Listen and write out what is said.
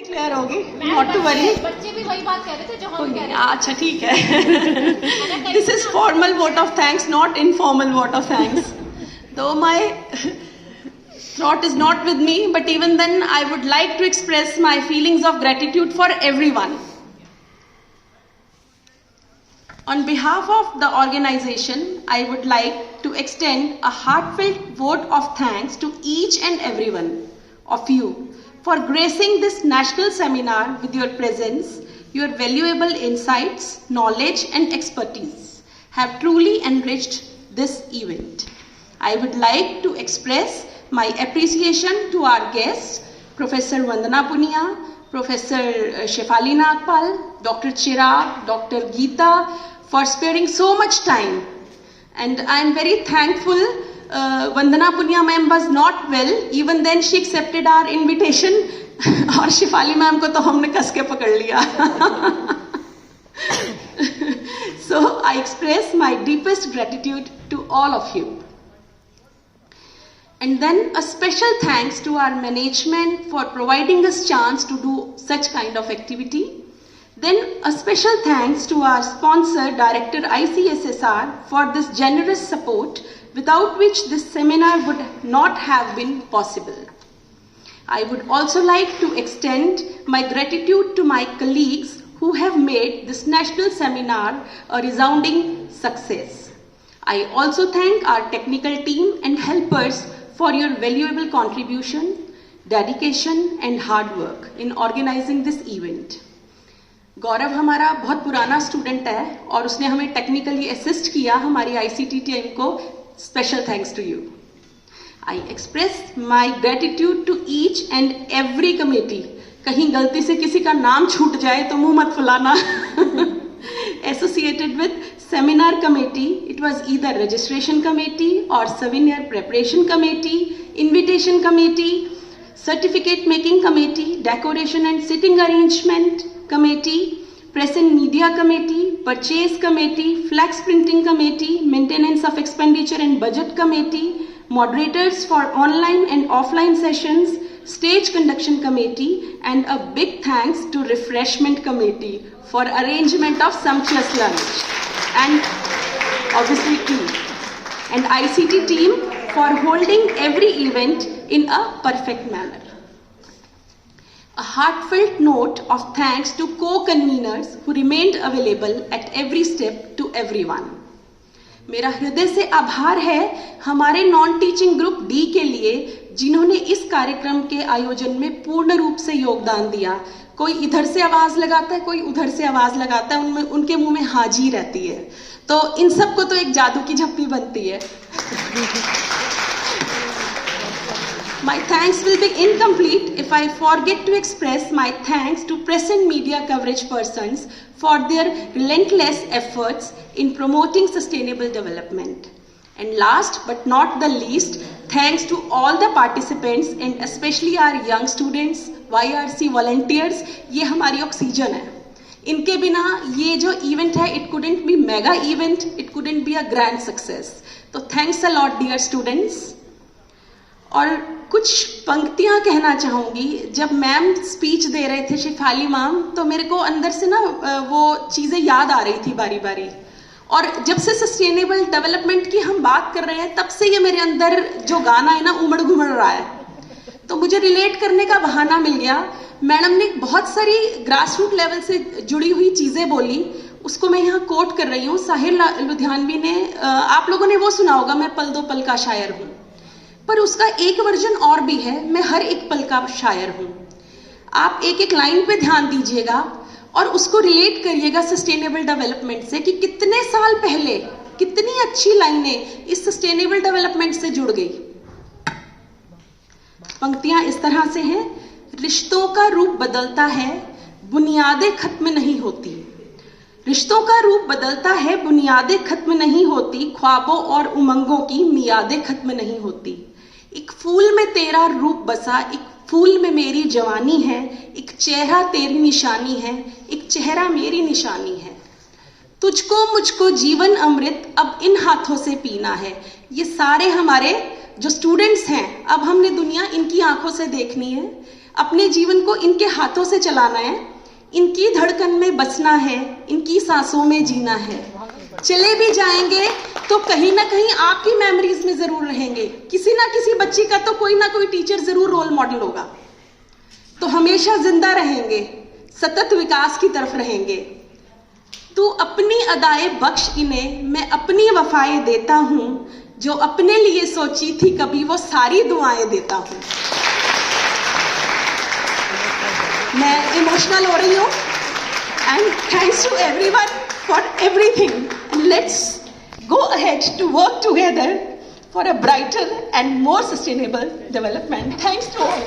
Clear होगी, not to worry. बच्चे भी वही बात कह रहे थे जो हम कह रहे थे। अच्छा ठीक है। This is formal vote of thanks, not informal vote of thanks. Though my thought is not with me, but even then I would like to express my feelings of gratitude for everyone. On behalf of the organization, I would like to extend a heartfelt vote of thanks to each and every one of you for gracing this national seminar with your presence. Your valuable insights, knowledge and expertise have truly enriched this event. I would like to express my appreciation to our guests, Professor Vandana Punia, Professor Shefali Nagpal, Dr. Chirag, Dr. Geeta, for sparing so much time. And I am very thankful. Vandana Punia ma'am was not well, even then she accepted our invitation. और Shifali ma'am को तो हमने कस के पकड़ लिया. So I express my deepest gratitude to all of you. And then a special thanks to our management for providing us chance to do such kind of activity. Then a special thanks to our sponsor, Director ICSSR, for this generous support, without which this seminar would not have been possible. I would also like to extend my gratitude to my colleagues who have made this national seminar a resounding success. I also thank our technical team and helpers for your valuable contribution, dedication and hard work in organizing this event. गौरव हमारा बहुत पुराना student है और उसने हमें technically assist किया, हमारी ICT team को special thanks to you. I express my gratitude to each and every committee. कहीं गलती से किसी का नाम छूट जाए तो मुंह मत फुलाना. Associated with seminar committee, it was either registration committee or seminar preparation committee, invitation committee, certificate making committee, decoration and sitting arrangement committee, press and media committee, purchase committee, flax printing committee, maintenance of expenditure and budget committee, moderators for online and offline sessions, stage conduction committee, and a big thanks to refreshment committee for arrangement of sumptuous lunch, and obviously tea, and ICT team for holding every event in a perfect manner. A heartfelt note of thanks to co-conveners who remained available at every step to everyone. मेरा हृदय से आभार है हमारे non teaching group D के लिए जिन्होंने इस कार्यक्रम के आयोजन में पूर्ण रूप से योगदान दिया. कोई इधर से आवाज लगाता है, कोई उधर से आवाज लगाता है, उनमें उनके मुंह में हाजी रहती है, तो इन सबको तो एक जादू की झप्पी बनती है. My thanks will be incomplete if I forget to express my thanks to press and media coverage persons for their relentless efforts in promoting sustainable development. And last but not the least, thanks to all the participants and especially our young students, YRC volunteers. ये हमारी oxygen है. इनके बिना ये जो event है, it couldn't be mega event, it couldn't be a grand success. तो thanks a lot dear students. और कुछ पंक्तियां कहना चाहूंगी. जब मैम स्पीच दे रहे थे शिफाली मैम, तो मेरे को अंदर से ना वो चीजें याद आ रही थी बारी बारी. और जब से सस्टेनेबल डेवलपमेंट की हम बात कर रहे हैं, तब से ये मेरे अंदर जो गाना है ना उमड़ घुमड़ रहा है, तो मुझे रिलेट करने का बहाना मिल गया. मैडम ने बहुत सारी ग्रास रूट लेवल से जुड़ी हुई चीजें बोली, उसको मैं यहाँ कोट कर रही हूँ. साहिर लुधियानवी ने, आप लोगों ने वो सुना होगा, मैं पल दो पल का शायर हूँ, पर उसका एक वर्जन और भी है, मैं हर एक पल का शायर हूं. आप एक एक लाइन पे ध्यान दीजिएगा और उसको रिलेट करिएगा सस्टेनेबल डेवलपमेंट से कि कितने साल पहले कितनी अच्छी लाइनें इस सस्टेनेबल डेवलपमेंट से जुड़ गई. पंक्तियां इस तरह से हैं. रिश्तों का रूप बदलता है, बुनियादें खत्म नहीं होती. रिश्तों का रूप बदलता है, बुनियादें खत्म नहीं होती. ख्वाबों और उमंगों की मियादें खत्म नहीं होती. एक फूल में तेरा रूप बसा, एक फूल में मेरी जवानी है. एक चेहरा तेरी निशानी है, एक चेहरा मेरी निशानी है. तुझको मुझको जीवन अमृत अब इन हाथों से पीना है. ये सारे हमारे जो स्टूडेंट्स हैं, अब हमने दुनिया इनकी आंखों से देखनी है. अपने जीवन को इनके हाथों से चलाना है, इनकी धड़कन में बसना है, इनकी सांसों में जीना है। चले भी जाएंगे तो कहीं ना कहीं आपकी मेमोरीज में जरूर रहेंगे। किसी ना किसी बच्ची का तो कोई ना कोई टीचर जरूर रोल मॉडल होगा, तो हमेशा जिंदा रहेंगे, सतत विकास की तरफ रहेंगे। तू अपनी अदाए बख्श इन्हें, मैं अपनी वफाएं देता हूं, जो अपने लिए सोची थी कभी वो सारी दुआएं देता हूं। मैं इमोशनल हो रही हूं। And thanks to everyone for everything. Let's go ahead to work together for a brighter and more sustainable development. Thanks to all.